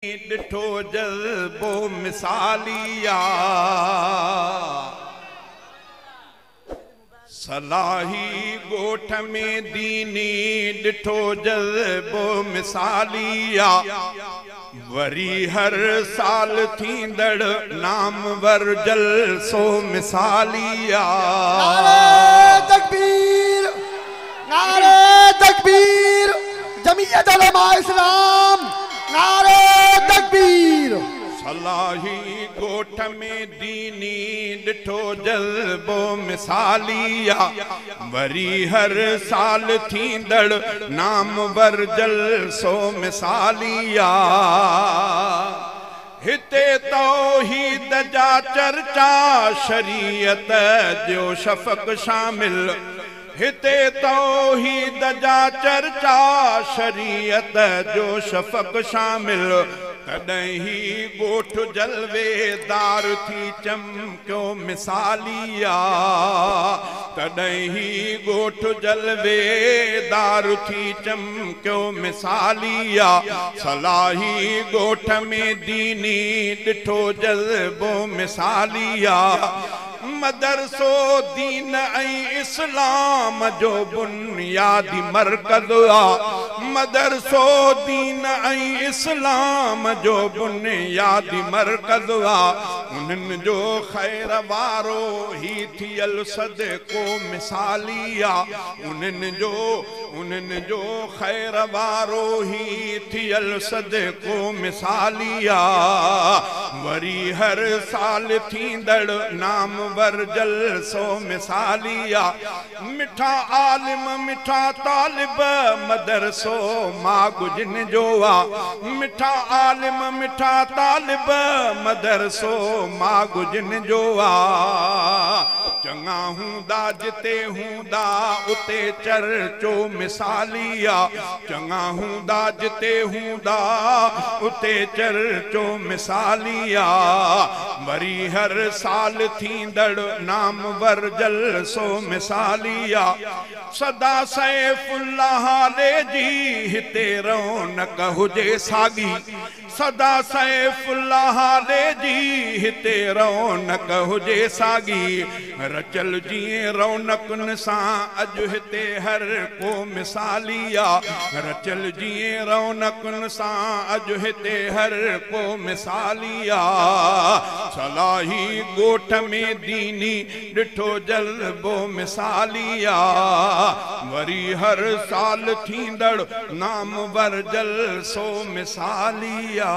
डिठो जल्बो मिसालिया सलाही गोठ में दीनी डिठो जल्बो मिसालिया वरी हर साल थींदड़ नामवर जलसो मिसालिया। नारे तकबीर, नारे तकबीर, जमीयत उलमा इस्लाम, नारे तकबीर। सलाही गोठ में दीनी डिठो जल्बो मिसालिया वरी हर साल थींदड़ नामवर जलसो मिसालिया। हिते तौहीद जा चर्चा शरीयत जो शफ़क़ शामिल हिते तौहीद जा चर्चा शरीयत जो शफ़क़ शामिल तॾहिं ही गोठ जलवेदार थी चमकियो मिसालिया तॾहिं ही गोठ जलवेदार थी चमकियो मिसालिया। सलाही गोठ में दीनी डिठो जल्बो मिसालिया मदरसो दीन ऐं इस्लाम जो बुनियादी मरकज़ आ मदरसो दीन ऐं इस्लाम जो बुनियादी मरकज़ आ उन्हनि जो ख़ैर वारो ही थियल सदको मिसालिया उन्हनि जो ख़ैर वारो ही थियल सदको मिसालिया। वरी हर साल थींदड़ नाम वर जलसो मिसालिया मिठा आलिम मिठा तालिब मदरसो मागुजन जो आ मिठा आलिम मिठा तालिब मदरसो मागुजन जो आ। चंगा हूंदा जिते हूंदा उते चर्चो मिसालिया चंगा हूंदा जिते हूंदा उते चर्चो मिसालिया। वरी हर साल थींदड़ नामवर जलसो मिसालिया सदा सैफुल्लाह ले जी हिते रौनक हुजे सागी सदा सैफुल्लाह ले जी हिते रौनक हुजे सागी रचल जीअं रौनकुनि सां अॼु हिते हर को मिसालिया रचल जीअं रौनकुनि सां अॼु हिते हर को मिसालिया। सलाही गोठ में दीनी डिठो जल्बो मिसालिया वरी हर साल थींदड़ नामवर जलसो मिसालिया।